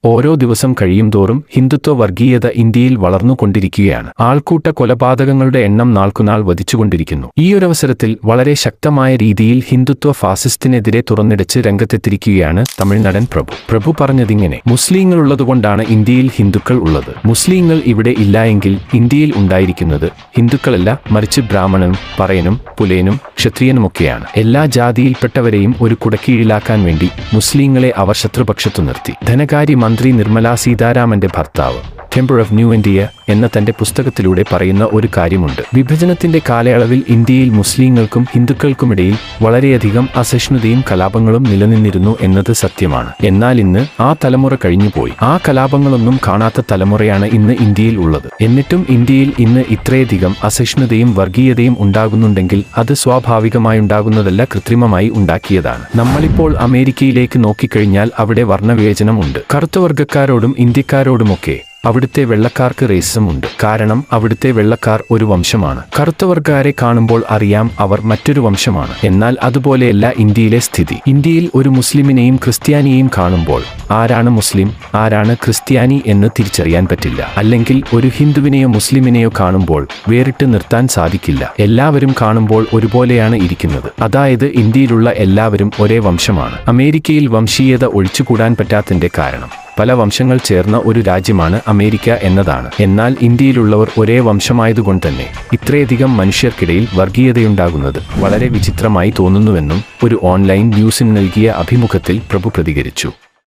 ഓരോ ദിവസം കഴിയുംതോറും ഹിന്ദുത്വ വർഗീയത ഇന്ത്യയിൽ വളർന്നുകൊണ്ടിരിക്കുകയാണ്. ആൾക്കൂട്ട കൊലപാതകങ്ങളുടെ എണ്ണം നാൾക്കുനാൾ വധിച്ചുകൊണ്ടിരിക്കുന്നു. ഈയൊരവസരത്തിൽ വളരെ ശക്തമായ രീതിയിൽ ഹിന്ദുത്വ ഫാസിസ്റ്റിനെതിരെ തുറന്നിടച്ച് രംഗത്തെത്തിരിക്കുകയാണ് തമിഴ്നടൻ പ്രഭു പറഞ്ഞതിങ്ങനെ: മുസ്ലിങ്ങളുള്ളതുകൊണ്ടാണ് ഇന്ത്യയിൽ ഹിന്ദുക്കൾ ഉള്ളത്. മുസ്ലിങ്ങൾ ഇവിടെ ഇല്ലായെങ്കിൽ ഇന്ത്യയിൽ ഉണ്ടായിരിക്കുന്നത് ഹിന്ദുക്കളല്ല, മറിച്ച് ബ്രാഹ്മണനും പറയനും പുലയനും ക്ഷത്രിയനുമൊക്കെയാണ്. എല്ലാ ജാതിയിൽപ്പെട്ടവരെയും ഒരു കുടക്കീഴിലാക്കാൻ വേണ്ടി മുസ്ലിങ്ങളെ അവർ ശത്രുപക്ഷത്തു നിർത്തി. ധനകാര്യമന്ത്രി നിർമ്മലാ സീതാരാമന്റെ ഭർത്താവ് ടെമ്പർ ഓഫ് ന്യൂ ഇന്ത്യ എന്ന തന്റെ പുസ്തകത്തിലൂടെ പറയുന്ന ഒരു കാര്യമുണ്ട്. വിഭജനത്തിന്റെ കാലയളവിൽ ഇന്ത്യയിൽ മുസ്ലിങ്ങൾക്കും ഹിന്ദുക്കൾക്കുമിടയിൽ വളരെയധികം അസഹിഷ്ണുതയും കലാപങ്ങളും നിലനിന്നിരുന്നു എന്നത് സത്യമാണ്. എന്നാൽ ഇന്ന് ആ തലമുറ കഴിഞ്ഞുപോയി. ആ കലാപങ്ങളൊന്നും കാണാത്ത തലമുറയാണ് ഇന്ന് ഇന്ത്യയിൽ ഉള്ളത്. എന്നിട്ടും ഇന്ത്യയിൽ ഇന്ന് ഇത്രയധികം അസഹിഷ്ണുതയും വർഗീയതയും ഉണ്ടാകുന്നുണ്ടെങ്കിൽ അത് സ്വാഭാവികമായുണ്ടാകുന്നതല്ല, കൃത്രിമമായി ഉണ്ടാക്കിയതാണ്. നമ്മളിപ്പോൾ അമേരിക്കയിലേക്ക് നോക്കിക്കഴിഞ്ഞാൽ അവിടെ വർണ്ണവിവേചനം ഉണ്ട്. കറുത്തവർഗക്കാരോടും ഇന്ത്യക്കാരോടുമൊക്കെ അവിടുത്തെ വെള്ളക്കാർക്ക് റേസിസം ഉണ്ട്. കാരണം അവിടുത്തെ വെള്ളക്കാർ ഒരു വംശമാണ്. കറുത്തവർഗക്കാരെ കാണുമ്പോൾ അറിയാം അവർ മറ്റൊരു വംശമാണ്. എന്നാൽ അതുപോലെയല്ല ഇന്ത്യയിലെ സ്ഥിതി. ഇന്ത്യയിൽ ഒരു മുസ്ലിമിനെയും ക്രിസ്ത്യാനിയെയും കാണുമ്പോൾ ആരാണ് മുസ്ലിം ആരാണ് ക്രിസ്ത്യാനി എന്ന് തിരിച്ചറിയാൻ പറ്റില്ല. അല്ലെങ്കിൽ ഒരു ഹിന്ദുവിനെയോ മുസ്ലിമിനെയോ കാണുമ്പോൾ വേറിട്ട് നിർത്താൻ സാധിക്കില്ല. എല്ലാവരും കാണുമ്പോൾ ഒരുപോലെയാണ് ഇരിക്കുന്നത്. അതായത് ഇന്ത്യയിലുള്ള എല്ലാവരും ഒരേ വംശമാണ്. അമേരിക്കയിൽ വംശീയത ഒഴിച്ചുകൂടാൻ പറ്റാത്തതിന്റെ കാരണം പല വംശങ്ങൾ ചേർന്ന ഒരു രാജ്യമാണ് അമേരിക്ക എന്നതാണ്. എന്നാൽ ഇന്ത്യയിലുള്ളവർ ഒരേ വംശമായതുകൊണ്ട് തന്നെ ഇത്രയധികം മനുഷ്യർക്കിടയിൽ വർഗീയതയുണ്ടാകുന്നത് വളരെ വിചിത്രമായി തോന്നുന്നുവെന്നും ഒരു ഓൺലൈൻ ന്യൂസിന് നൽകിയ അഭിമുഖത്തിൽ പ്രഭു പ്രതികരിച്ചു.